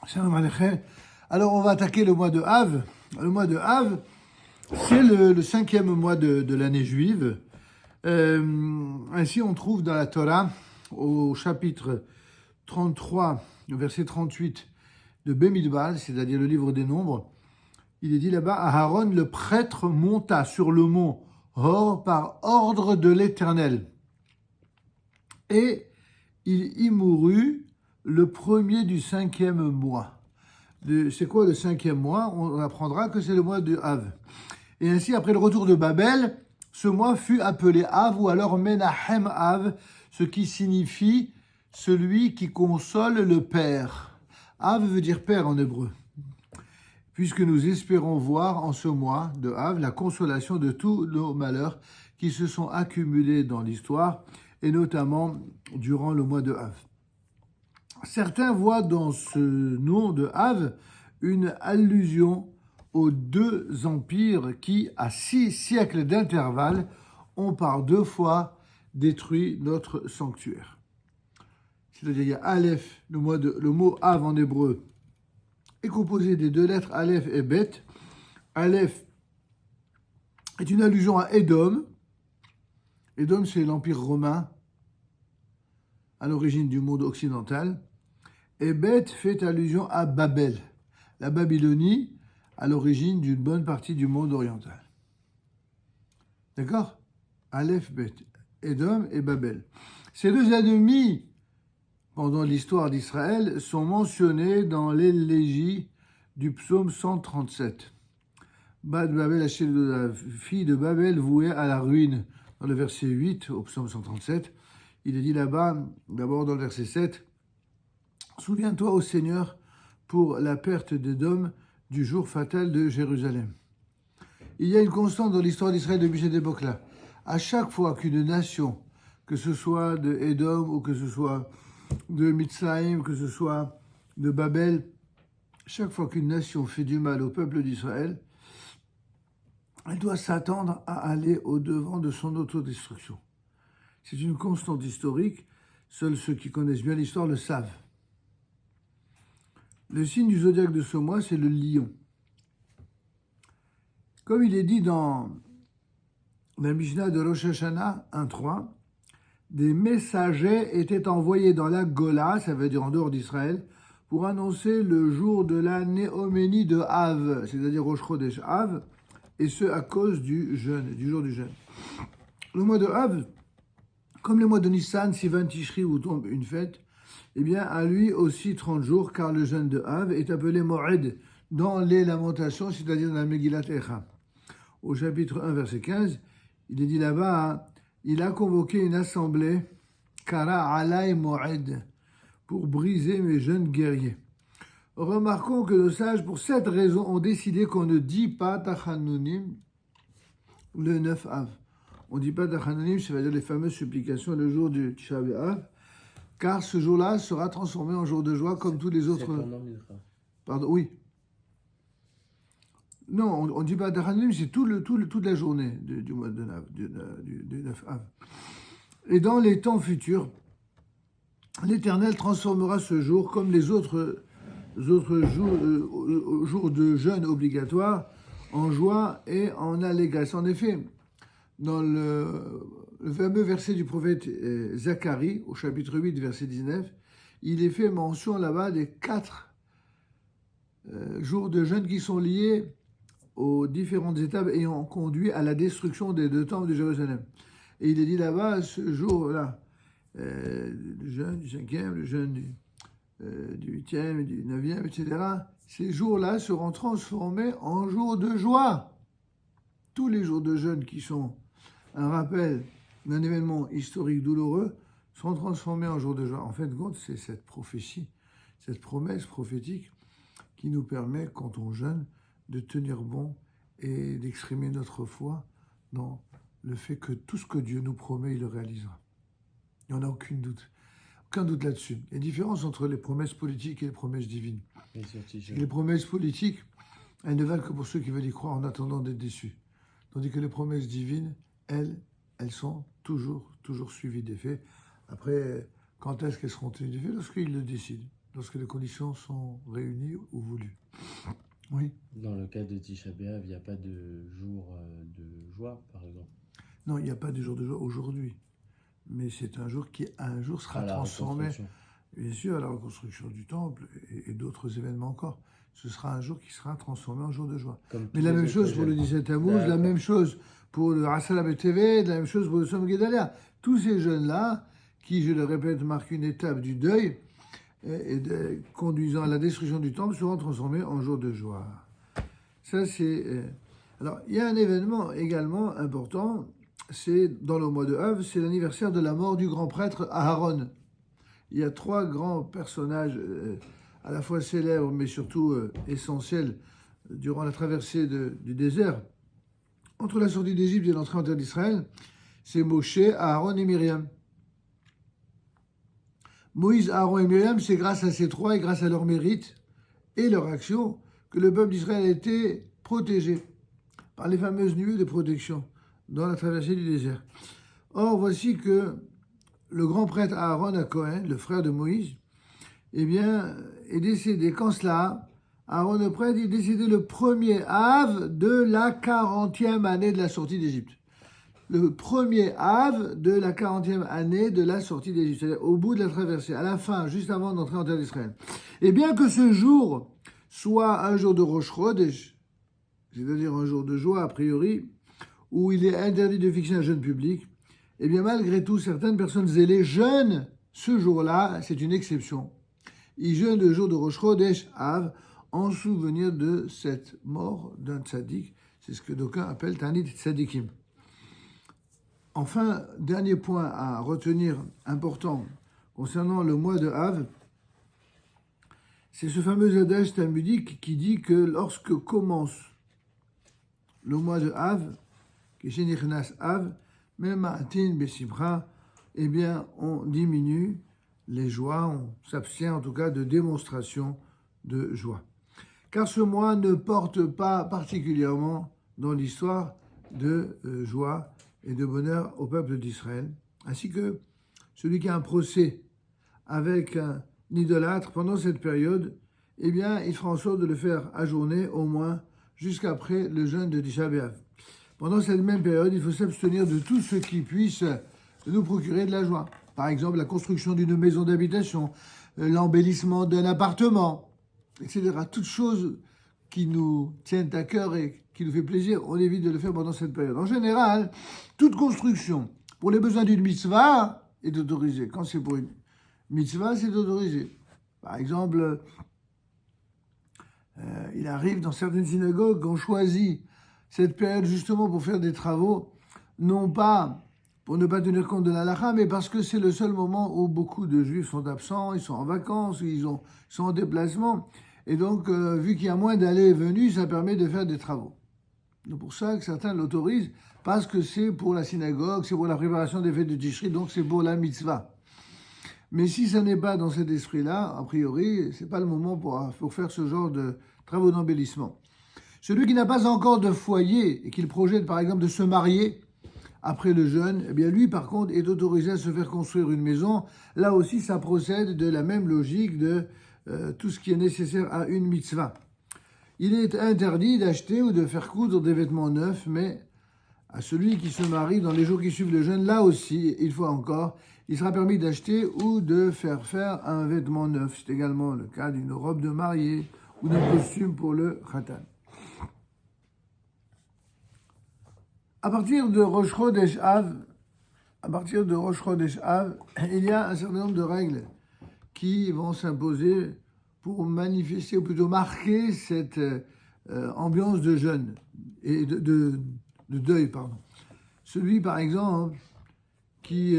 Shalom Aleichem. Alors, on va attaquer le mois de Av. Le mois de Av, c'est le cinquième mois de l'année juive. Ainsi, on trouve dans la Torah, au chapitre 33, verset 38 de Bemidbar, c'est-à-dire le livre des Nombres, il est dit là-bas, Aaron, le prêtre, monta sur le mont Hor par ordre de l'Éternel. Et il y mourut le premier du cinquième mois. C'est quoi le cinquième mois? On apprendra que c'est le mois de Av. Et ainsi, après le retour de Babel, ce mois fut appelé Av ou alors Menahem Av, ce qui signifie celui qui console le Père. Av veut dire Père en hébreu. Puisque nous espérons voir en ce mois de Av la consolation de tous nos malheurs qui se sont accumulés dans l'histoire, et notamment durant le mois de Av. Certains voient dans ce nom de Av une allusion aux deux empires qui, à 6 siècles d'intervalle, ont par 2 fois détruit notre sanctuaire. C'est-à-dire, il y a Aleph, le mot Av en hébreu, est composé des 2 lettres Aleph et Bet. Aleph est une allusion à Édom. Édom, c'est l'empire romain à l'origine du monde occidental. Et Bet fait allusion à Babel, la Babylonie, à l'origine d'une bonne partie du monde oriental. D'accord? Aleph, Bet, Édom et Babel. Ces 2 ennemis, pendant l'histoire d'Israël, sont mentionnés dans l'élégie du psaume 137. Bad Babel, la fille de Babel vouée à la ruine, dans le verset 8 au psaume 137. Il est dit là-bas, d'abord dans le verset 7, Souviens-toi, ô Seigneur, pour la perte d'Édom du jour fatal de Jérusalem. Il y a une constante dans l'histoire d'Israël depuis cette époque-là. À chaque fois qu'une nation, que ce soit de Édom ou que ce soit de Mitzrayim, que ce soit de Babel, chaque fois qu'une nation fait du mal au peuple d'Israël, elle doit s'attendre à aller au-devant de son autodestruction. C'est une constante historique, seuls ceux qui connaissent bien l'histoire le savent. Le signe du zodiaque de ce mois, c'est le lion. Comme il est dit dans la Mishnah de Rosh Hashanah 1.3, des messagers étaient envoyés dans la Gola, ça veut dire en dehors d'Israël, pour annoncer le jour de la Néoménie de Av, c'est-à-dire Rosh Chodesh Av, et ce à cause du jeûne, du jour du jeûne. Le mois de Av, comme les mois de Nissan, Sivan, Tishri, où tombe une fête, eh bien, à lui aussi 30 jours, car le jeûne de Av est appelé Mo'ed dans les Lamentations, c'est-à-dire dans la Megillat Echa. Au chapitre 1, verset 15, il est dit là-bas, il a convoqué une assemblée, Kara Alay Mo'ed, pour briser mes jeunes guerriers. Remarquons que nos sages, pour cette raison, ont décidé qu'on ne dit pas Tachanunim le 9 Av. On ne dit pas Tachanunim, c'est-à-dire les fameuses supplications le jour du Tisha B'Av, car ce jour-là sera transformé en jour de joie comme tous les autres. Pardon, oui. Non, on ne dit pas Tachanunim, c'est toute la journée du mois de Av, du 9 Av. Et dans les temps futurs, l'Éternel transformera ce jour comme les autres jours de jeûne obligatoires en joie et en allégresse. En effet, dans le fameux verset du prophète Zacharie, au chapitre 8, verset 19, il est fait mention là-bas des 4 jours de jeûne qui sont liés aux différentes étapes ayant conduit à la destruction des 2 temples de Jérusalem. Et il est dit là-bas, ce jour-là, le jeûne du 5e, le jeûne du 8e, du 9e, etc., ces jours-là seront transformés en jours de joie. Tous les jours de jeûne qui sont un rappel d'un événement historique douloureux seront transformés en jours de joie. En fin de compte, c'est cette prophétie, cette promesse prophétique qui nous permet, quand on jeûne, de tenir bon et d'exprimer notre foi dans le fait que tout ce que Dieu nous promet, il le réalisera. Il n'y en a aucun doute là-dessus. Il y a une différence entre les promesses politiques et les promesses divines. Les promesses politiques, elles ne valent que pour ceux qui veulent y croire en attendant d'être déçus. Tandis que les promesses divines, elles sont toujours suivies des faits. Après, quand est-ce qu'elles seront suivies des faits? Lorsqu'il le décide. lorsque les conditions sont réunies ou voulues. Oui. Dans le cas de Tisha B'Av, il n'y a pas de jour de joie, par exemple. Non, il n'y a pas de jour de joie aujourd'hui. Mais c'est un jour qui, un jour, sera À la transformé, reconstruction. bien sûr, à la reconstruction du temple et d'autres événements encore. Ce sera un jour qui sera transformé en jour de joie. Comme Mais tous la les même autres chose pour le jeûnes. 17 Tammuz, la D'accord. même chose pour le Asala BTV, la même chose pour le Som Gedalia. Tous ces jeunes-là, qui, je le répète, marquent une étape du deuil conduisant à la destruction du temple, seront transformés en jour de joie. Ça, c'est... Alors, il y a un événement également important, c'est dans le mois de Av, c'est l'anniversaire de la mort du grand prêtre Aaron. Il y a trois grands personnages à la fois célèbres, mais surtout essentiels durant la traversée du désert. Entre la sortie d'Égypte et l'entrée en terre d'Israël, c'est Moshe, Aaron et Myriam. Moïse, Aaron et Myriam, c'est grâce à ces trois et grâce à leur mérite et leur action que le peuple d'Israël a été protégé par les fameuses nuées de protection dans la traversée du désert. Or, voici que le grand prêtre Aaron à Cohen, le frère de Moïse, eh bien, est décédé. Quand cela, Aaron le prêtre est décédé le 1er Av de la 40e année de la sortie d'Égypte. Le 1er Av de la 40e année de la sortie d'Égypte, c'est-à-dire au bout de la traversée, à la fin, juste avant d'entrer en terre d'Israël. Et bien que ce jour soit un jour de Rosh Chodesh, c'est-à-dire un jour de joie a priori, où il est interdit de fixer un jeûne public, eh bien malgré tout, certaines personnes zélées jeûnent ce jour-là, c'est une exception. Ils jeûnent le jour de Rosh Chodesh Av en souvenir de cette mort d'un tzaddik. C'est ce que d'aucuns appellent Tanit Tzadikim. Enfin, dernier point à retenir important concernant le mois de Av, c'est ce fameux adage talmudique qui dit que lorsque commence le mois de Av, Keshenichnas Av, même à Atin Besibra, eh bien, on diminue les joies, on s'abstient en tout cas de démonstration de joie. Car ce mois ne porte pas particulièrement dans l'histoire de joie et de bonheur au peuple d'Israël, ainsi que celui qui a un procès avec un idolâtre pendant cette période, eh bien, il fera en sorte de le faire ajourner au moins jusqu'après le jeûne de Tisha B'Av. Pendant cette même période, il faut s'abstenir de tout ce qui puisse nous procurer de la joie. Par exemple, la construction d'une maison d'habitation, l'embellissement d'un appartement, etc. Toutes choses qui nous tiennent à cœur et qui nous fait plaisir, on évite de le faire pendant cette période. En général, toute construction pour les besoins d'une mitzvah est autorisée. Quand c'est pour une mitzvah, c'est autorisé. Par exemple, il arrive dans certaines synagogues qu'on choisit cette période justement pour faire des travaux, non pas pour ne pas tenir compte de la halakha, mais parce que c'est le seul moment où beaucoup de juifs sont absents, ils sont en vacances, ils sont en déplacement. Et donc, vu qu'il y a moins d'allées et venues, ça permet de faire des travaux. C'est pour ça que certains l'autorisent, parce que c'est pour la synagogue, c'est pour la préparation des fêtes de Tishri, donc c'est pour la mitzvah. Mais si ça n'est pas dans cet esprit-là, a priori, c'est pas le moment pour faire ce genre de travaux d'embellissement. Celui qui n'a pas encore de foyer et qui projette par exemple de se marier après le jeûne, eh bien lui par contre est autorisé à se faire construire une maison. Là aussi, ça procède de la même logique de tout ce qui est nécessaire à une mitzvah. Il est interdit d'acheter ou de faire coudre des vêtements neufs, mais à celui qui se marie dans les jours qui suivent le jeûne, là aussi, il faut encore, il sera permis d'acheter ou de faire un vêtement neuf. C'est également le cas d'une robe de mariée ou d'un costume pour le khatan. À partir de Rosh Chodesh Av, il y a un certain nombre de règles qui vont s'imposer pour manifester, ou plutôt marquer cette ambiance de jeûne et de deuil, pardon. Celui, par exemple, qui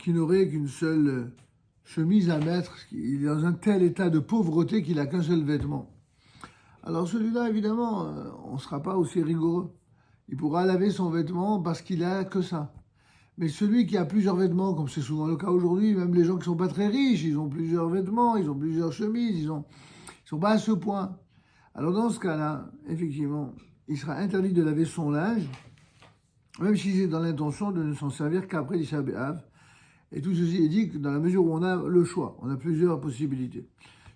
n'aurait qu'une seule chemise à mettre, il est dans un tel état de pauvreté qu'il n'a qu'un seul vêtement. Alors celui-là, évidemment, on ne sera pas aussi rigoureux. Il pourra laver son vêtement parce qu'il n'a que ça. Mais celui qui a plusieurs vêtements, comme c'est souvent le cas aujourd'hui, même les gens qui ne sont pas très riches, ils ont plusieurs vêtements, ils ont plusieurs chemises, ils ne sont pas à ce point. Alors dans ce cas-là, effectivement, il sera interdit de laver son linge, même si c'est dans l'intention de ne s'en servir qu'après Tisha B'Av. Et tout ceci est dit que dans la mesure où on a le choix, on a plusieurs possibilités.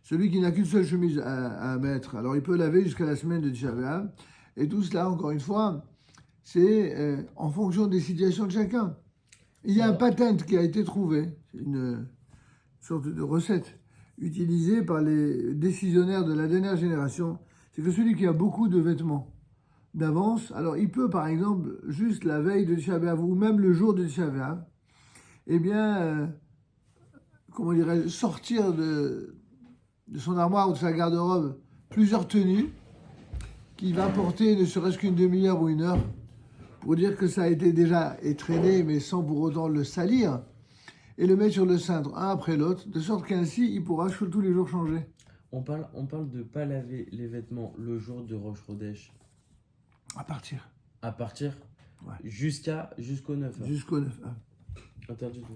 Celui qui n'a qu'une seule chemise à mettre, alors il peut laver jusqu'à la semaine de Tisha B'Av. Et tout cela, encore une fois, c'est en fonction des situations de chacun. Il y a un patent qui a été trouvé, une sorte de recette utilisée par les décisionnaires de la dernière génération. C'est que celui qui a beaucoup de vêtements d'avance, alors il peut par exemple, juste la veille de Tisha B'Av ou même le jour de Tisha B'Av, eh bien, comment dirais-je, sortir de son armoire ou de sa garde-robe plusieurs tenues qu'il va porter ne serait-ce qu'une demi-heure ou une heure pour dire que ça a été déjà étraîné mais sans pour autant le salir et le mettre sur le cintre un après l'autre de sorte qu'ainsi il pourra tous les jours changer. On parle de pas laver les vêtements le jour de Rosh Chodesh. À partir. À partir Ouais. Jusqu'au 9. Jusqu'au 9. Interdit de...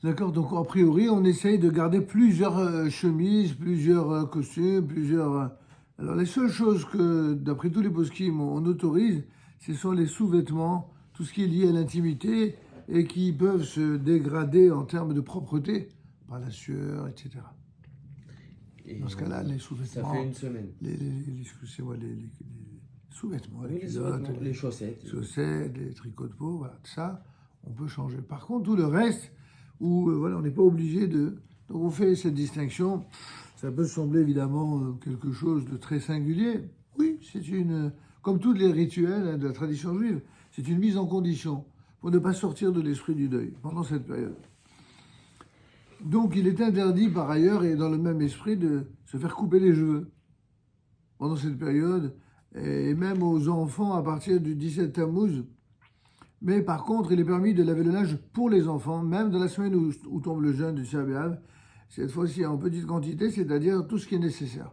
D'accord, donc a priori, on essaye de garder plusieurs chemises, plusieurs costumes, plusieurs... Alors les seules choses que, d'après tous les poskim, on autorise, ce sont les sous-vêtements, tout ce qui est lié à l'intimité et qui peuvent se dégrader en termes de propreté par la sueur, etc. Et dans ce cas-là, les sous-vêtements... Ça fait une semaine. Les sous-vêtements, Oui, les sous-vêtements, les chaussettes. Les tricots de peau, voilà, ça, on peut changer. Par contre, tout le reste, où voilà, on n'est pas obligé de... Donc on fait cette distinction. Ça peut sembler évidemment quelque chose de très singulier. Oui, c'est une... Comme tous les rituels de la tradition juive, c'est une mise en condition pour ne pas sortir de l'esprit du deuil pendant cette période. Donc il est interdit par ailleurs, et dans le même esprit, de se faire couper les cheveux pendant cette période, et même aux enfants à partir du 17 Tammuz. Mais par contre, il est permis de laver le linge pour les enfants, même dans la semaine où tombe le jeûne de Tisha B'Av, cette fois-ci en petite quantité, c'est-à-dire tout ce qui est nécessaire.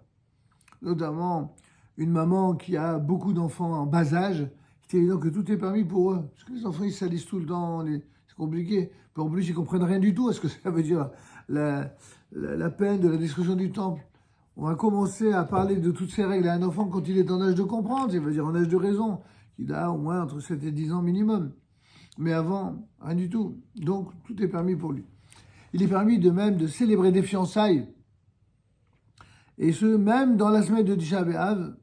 Notamment une maman qui a beaucoup d'enfants en bas âge, c'est évident que tout est permis pour eux, parce que les enfants ils salissent tout le temps, c'est compliqué. En plus, ils comprennent rien du tout à ce que ça veut dire la peine de la destruction du temple. On va commencer à parler de toutes ces règles à un enfant quand il est en âge de comprendre, c'est-à-dire en âge de raison, qu'il a au moins entre 7 et 10 ans minimum. Mais avant, rien du tout. Donc, tout est permis pour lui. Il est permis de même de célébrer des fiançailles, et ce, même dans la semaine de Tisha B'Av.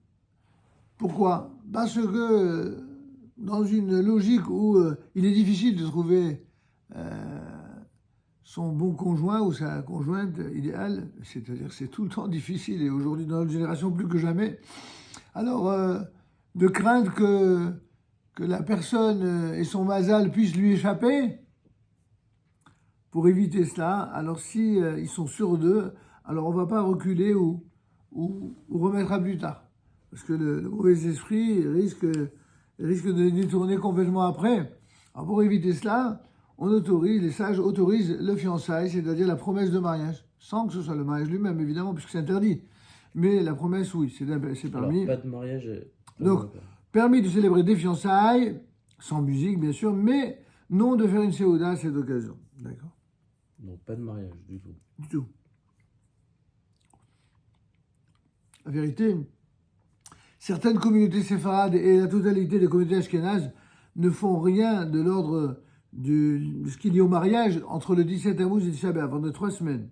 Pourquoi ? Parce que dans une logique où il est difficile de trouver son bon conjoint ou sa conjointe idéale, c'est-à-dire c'est tout le temps difficile, et aujourd'hui dans notre génération plus que jamais, alors de craindre que la personne et son mazal puissent lui échapper, pour éviter cela, alors si ils sont sûrs d'eux, alors on ne va pas reculer ou remettre à plus tard. Parce que le mauvais esprit risque de les détourner complètement après. Alors pour éviter cela, les sages autorisent le fiançailles, c'est-à-dire la promesse de mariage, sans que ce soit le mariage lui-même, évidemment, puisque c'est interdit. Mais la promesse, oui, c'est permis. Alors, pas de mariage. Donc, permis de célébrer des fiançailles, sans musique, bien sûr, mais non de faire une séouda à cette occasion. D'accord ? Donc, pas de mariage du tout. Du tout. La vérité, certaines communautés séfarades et la totalité des communautés ashkénazes ne font rien de l'ordre de ce qu'il y a au mariage entre le 17 Tammuz et Tisha B'Av, pendant 3 semaines.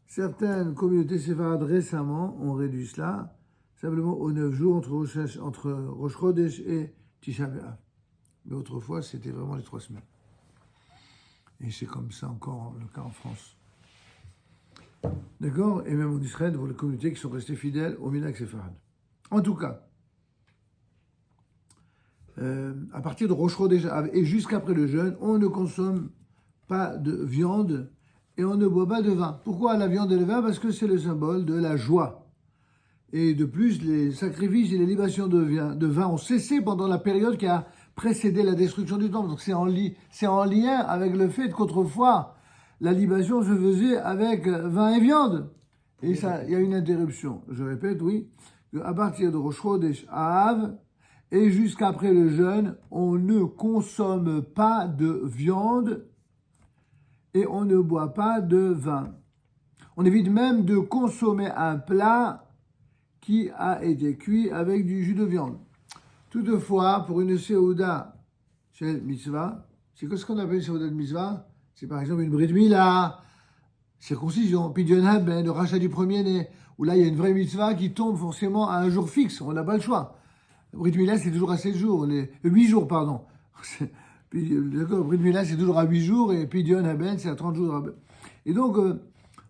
Certaines communautés séfarades récemment ont réduit cela simplement aux 9 jours entre Rosh Chodesh et Tisha B'Av. Mais autrefois, c'était vraiment les 3 semaines. Et c'est comme ça encore le cas en France. D'accord ? Et même en Israël, pour les communautés qui sont restées fidèles au minhag séfarade. En tout cas, à partir de Rosh Chodesh et jusqu'après le jeûne, on ne consomme pas de viande et on ne boit pas de vin. Pourquoi la viande et le vin ? Parce que c'est le symbole de la joie. Et de plus, les sacrifices et les libations de vin ont cessé pendant la période qui a précédé la destruction du temple. Donc c'est en lien avec le fait qu'autrefois, la libation se faisait avec vin et viande. Et ça, il y a une interruption. Je répète, oui, à partir de Rosh Chodesh Av et jusqu'après le jeûne, on ne consomme pas de viande et on ne boit pas de vin. On évite même de consommer un plat qui a été cuit avec du jus de viande. Toutefois, pour une séouda chez mitzvah, c'est que ce qu'on appelle sur notre mitzvah, c'est par exemple une brit mila, circoncision, pidyon haben, le rachat du premier-né, où là il y a une vraie mitzvah qui tombe forcément à un jour fixe, on n'a pas le choix. Brit mila c'est toujours à 7 jours, 8 jours pardon. D'accord, brit mila c'est toujours à 8 jours et pidyon haben c'est à 30 jours. Et donc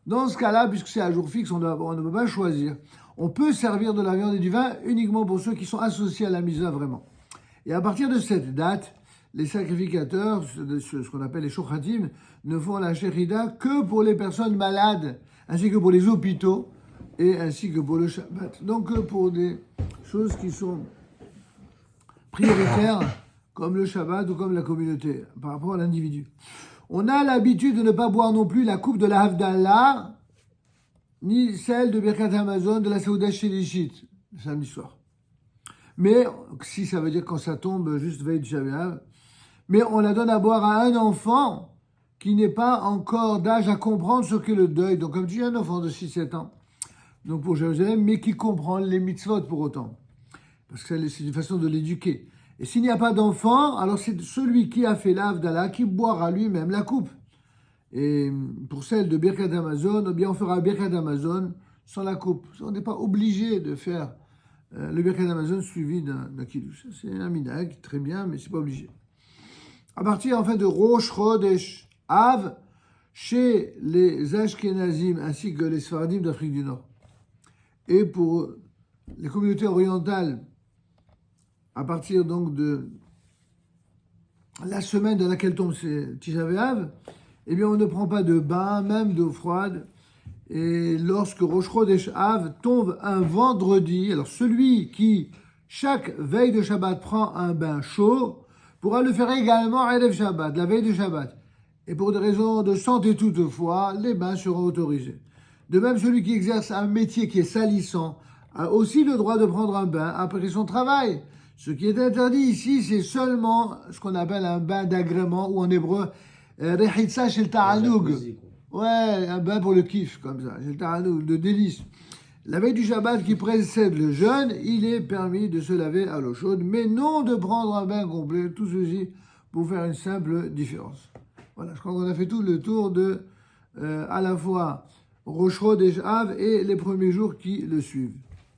dans ce cas-là, puisque c'est à jour fixe, on ne peut pas choisir. On peut servir de la viande et du vin uniquement pour ceux qui sont associés à la mitzvah vraiment. Et à partir de cette date, les sacrificateurs, ce qu'on appelle les shochatim, ne font la sherida que pour les personnes malades, ainsi que pour les hôpitaux, et ainsi que pour le Shabbat. Donc pour des choses qui sont prioritaires, comme le Shabbat ou comme la communauté, par rapport à l'individu. On a l'habitude de ne pas boire non plus la coupe de la Havdalah, ni celle de Birkat Hamazon, de la Saouda Shelishit, le samedi soir. Mais, si ça veut dire quand ça tombe juste veille du Shabbat, mais on la donne à boire à un enfant qui n'est pas encore d'âge à comprendre ce qu'est le deuil. Donc, comme tu dis, un enfant de 6-7 ans, donc pour Jérusalem, mais qui comprend les mitzvot pour autant. Parce que c'est une façon de l'éduquer. Et s'il n'y a pas d'enfant, alors c'est celui qui a fait l'Havdalah qui boira lui-même la coupe. Et pour celle de Birkat Hamazon, eh bien on fera Birkat Hamazon sans la coupe. On n'est pas obligé de faire le Birkat Hamazon suivi d'un kiddush. C'est un minhag, très bien, mais c'est pas obligé. À partir en fait de Rosh Chodesh Av, chez les Ashkenazim ainsi que les Sfaradim d'Afrique du Nord, et pour les communautés orientales, à partir donc de la semaine dans laquelle tombe Tisha B'Av, eh bien on ne prend pas de bain, même d'eau froide. Et lorsque Rosh Chodesh Av tombe un vendredi, alors celui qui, chaque veille de Shabbat, prend un bain chaud, pourra le faire également à Erev Shabbat, la veille de Shabbat. Et pour des raisons de santé toutefois, les bains seront autorisés. De même, celui qui exerce un métier qui est salissant a aussi le droit de prendre un bain après son travail. Ce qui est interdit ici, c'est seulement ce qu'on appelle un bain d'agrément, ou en hébreu, Rechitza shel ta'anoug. Ouais, un bain pour le kiff, comme ça, shel ta'anoug, de délice. La veille du Shabbat qui précède le jeûne, il est permis de se laver à l'eau chaude, mais non de prendre un bain complet, tout ceci pour faire une simple différence. Voilà, je crois qu'on a fait tout le tour de, à la fois, Rosh Chodesh Av et les premiers jours qui le suivent.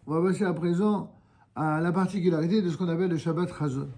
On va passer à présent à la particularité de ce qu'on appelle le Shabbat Chazon.